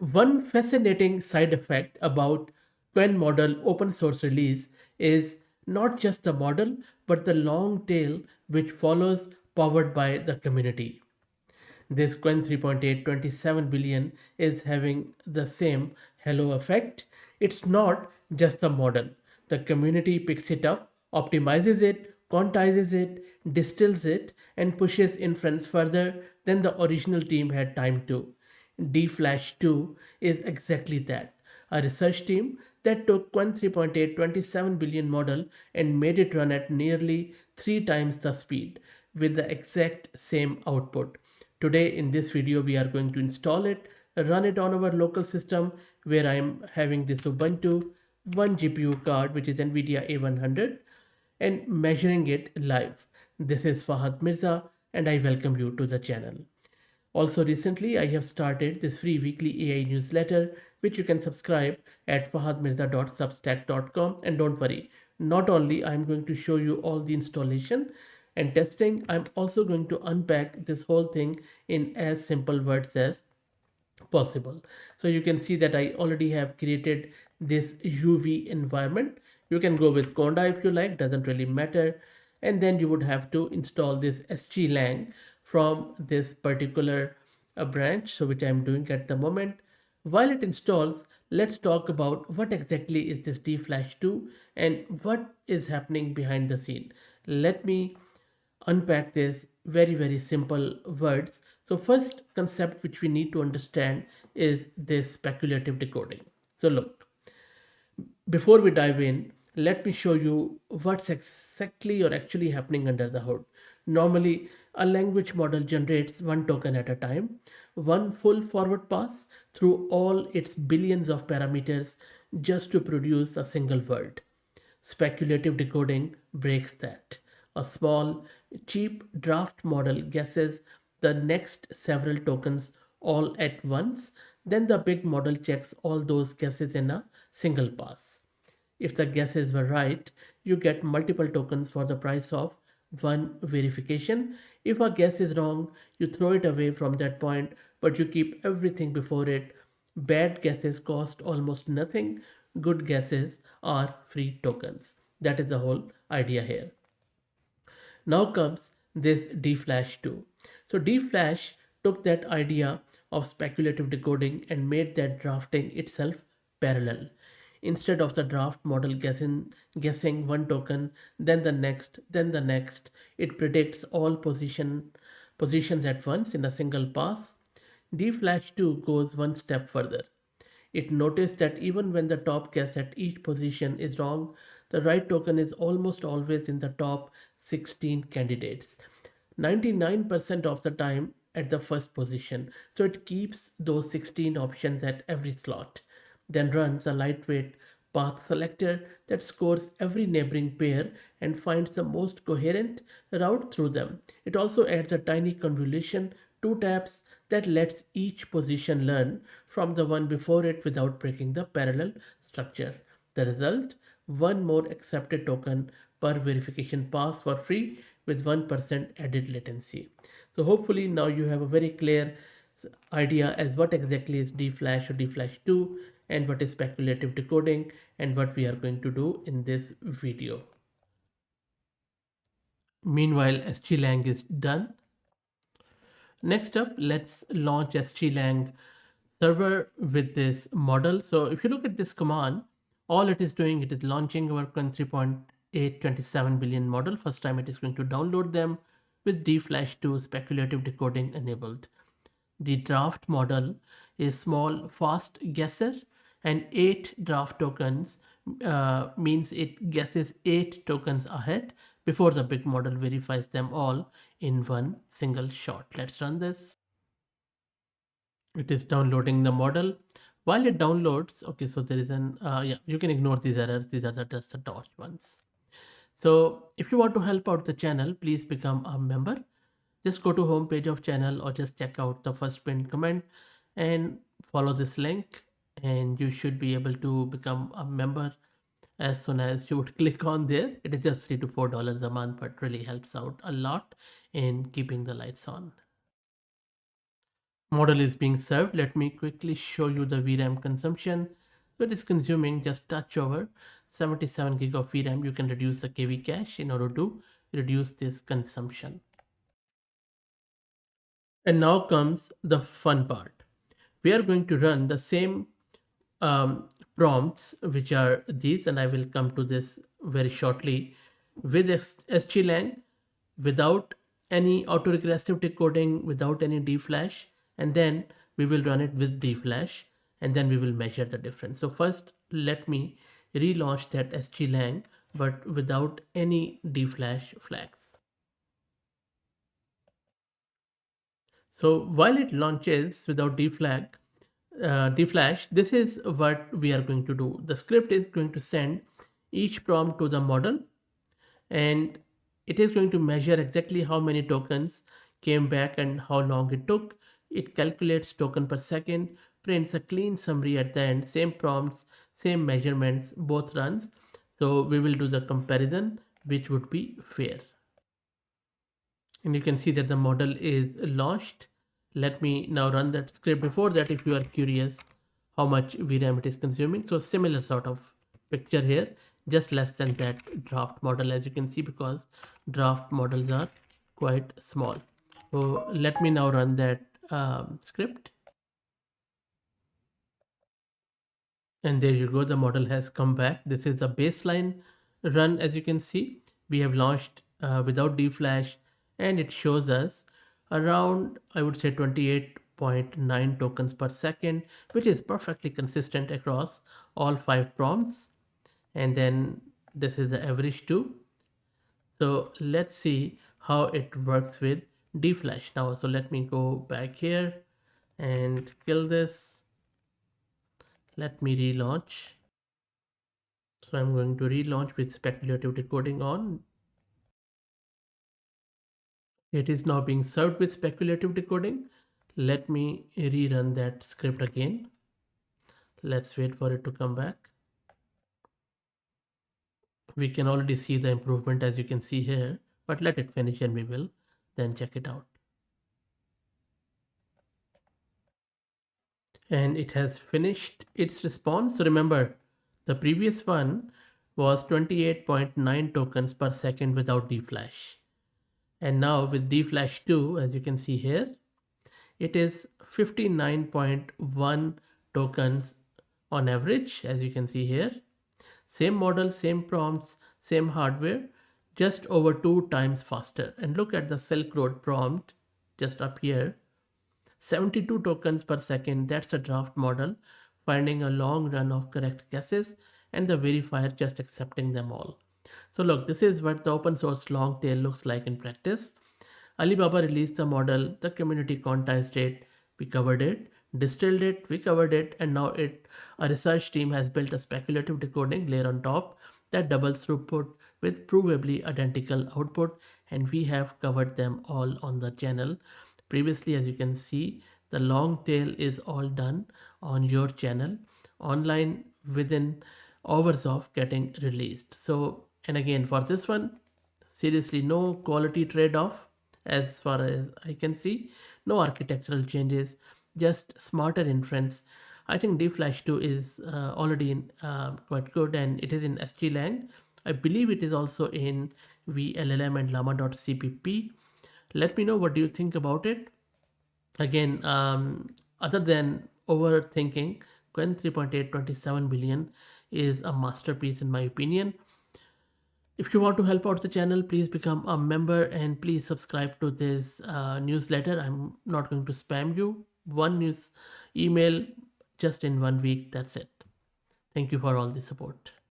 One fascinating side effect about Qwen model open source release is not just the model but the long tail which follows, powered by the community. This Qwen 3.8-27 billion is having the same halo effect. It's not just a model. The community picks it up, optimizes it, quantizes it, distills it, and pushes inference further than the original team had time to. DFlash 2 is exactly that. A research team that took Qwen 3.8-27 billion model and made it run at nearly 3 times the speed with the exact same output. Today in this video we are going to install it, run it on our local system where I am having this Ubuntu 1 GPU card which is NVIDIA A100 and measuring it live. This is Fahad Mirza and I welcome you to the channel. Also recently I have started this free weekly AI newsletter which you can subscribe at fahadmirza.substack.com, and don't worry, not only I am going to show you all the installation and testing, I'm also going to unpack this whole thing in as simple words as possible. So you can see that I already have created this UV environment. You can go with Conda if you like, doesn't really matter. And then you would have to install this sglang from this particular branch, so which I'm doing at the moment. While it installs, let's talk about what exactly is this DFlash 2 and what is happening behind the scene. Let me unpack this very simple words. So first concept which we need to understand is this speculative decoding. So look, before we dive in, let me show you what's exactly or actually happening under the hood. Normally, a language model generates one token at a time, one full forward pass through all its billions of parameters just to produce a single word. Speculative decoding breaks that. A small, cheap draft model guesses the next several tokens all at once, then the big model checks all those guesses in a single pass. If the guesses were right, you get multiple tokens for the price of one verification. If a guess is wrong, you throw it away from that point, but you keep everything before it. Bad guesses cost almost nothing. Good guesses are free tokens. That is the whole idea here. Now comes this DFlash 2. So DFlash took that idea of speculative decoding and made that drafting itself parallel. Instead of the draft model guessing one token, then the next, it predicts all positions at once in a single pass. DFlash 2 goes one step further. It noticed that even when the top guess at each position is wrong, the right token is almost always in the top 16 candidates. 99% of the time at the first position. So it keeps those 16 options at every slot. Then runs a lightweight path selector that scores every neighboring pair and finds the most coherent route through them. It also adds a tiny convolution, two taps, that lets each position learn from the one before it without breaking the parallel structure. The result? One more accepted token per verification pass for free with 1% added latency. So hopefully now you have a very clear idea as what exactly is DFlash or DFlash 2 and what is speculative decoding and what we are going to do in this video. Meanwhile, sglang is done. Next up, let's launch sglang server with this model. So if you look at this command, all it is doing, it is launching our Qwen 3.8-27 billion model. First time it is going to download them with DFlash 2 speculative decoding enabled. The draft model is small, fast guesser, and 8 draft tokens means it guesses 8 tokens ahead before the big model verifies them all in one single shot. Let's run this. It is downloading the model. While it downloads, okay, so there is an, yeah, you can ignore these errors. These are just the dodge ones. So if you want to help out the channel, please become a member. Just go to homepage of channel or just check out the first pinned comment and follow this link and you should be able to become a member as soon as you would click on there. It is just $3 to $4 a month, but really helps out a lot in keeping the lights on. Model is being served. Let me quickly show you the VRAM consumption. So it is consuming just touch over 77 gig of VRAM. You can reduce the KV cache in order to reduce this consumption. And now comes the fun part. We are going to run the same um, prompts, which are these, and I will come to this very shortly, with SGLang, without any autoregressive decoding, without any DFlash, and then we will run it with DFlash, and then we will measure the difference. So first, let me relaunch that SGLang, but without any DFlash flags. So while it launches without DFlash, this is what we are going to do. The script is going to send each prompt to the model, and it is going to measure exactly how many tokens came back and how long it took. It calculates token per second, prints a clean summary at the end, same prompts, same measurements, both runs. So we will do the comparison, which would be fair. And you can see that the model is launched. Let me now run that script. Before that, if you are curious how much VRAM it is consuming, so similar sort of picture here, just less than that draft model, as you can see, because draft models are quite small. So let me now run that script. And there you go, the model has come back. This is a baseline run. As you can see, we have launched without DFlash, and it shows us around, I would say, 28.9 tokens per second, which is perfectly consistent across all 5 prompts. And then this is the average too. So let's see how it works with DFlash now. So let me go back here and kill this. Let me relaunch. So I'm going to relaunch with speculative decoding on. It is now being served with speculative decoding. Let me rerun that script again. Let's wait for it to come back. We can already see the improvement, as you can see here, but let it finish and we will then check it out. And it has finished its response. So remember, the previous one was 28.9 tokens per second without DFlash. And now with DFlash 2, as you can see here, it is 59.1 tokens on average, as you can see here. Same model, same prompts, same hardware, just over 2 times faster. And look at the Silk Road prompt just up here, 72 tokens per second. That's a draft model finding a long run of correct guesses and the verifier just accepting them all. So look, this is what the open source long tail looks like in practice. Alibaba released the model, the community quantized it, we covered it, distilled it, we covered it, and now a research team has built a speculative decoding layer on top that doubles throughput with provably identical output, and we have covered them all on the channel. Previously, as you can see, the long tail is all done on your channel online within hours of getting released. So, and again, for this one, seriously, no quality trade-off as far as I can see, no architectural changes, just smarter inference. I think DFlash 2 is already quite good, and it is in SGLang. I believe it is also in VLLM and llama.cpp. Let me know what do you think about it. Again, other than overthinking, Qwen3.8-27 is a masterpiece in my opinion. If you want to help out the channel, please become a member and please subscribe to this newsletter. I'm not going to spam you. One news email just in 1 week. That's it. Thank you for all the support.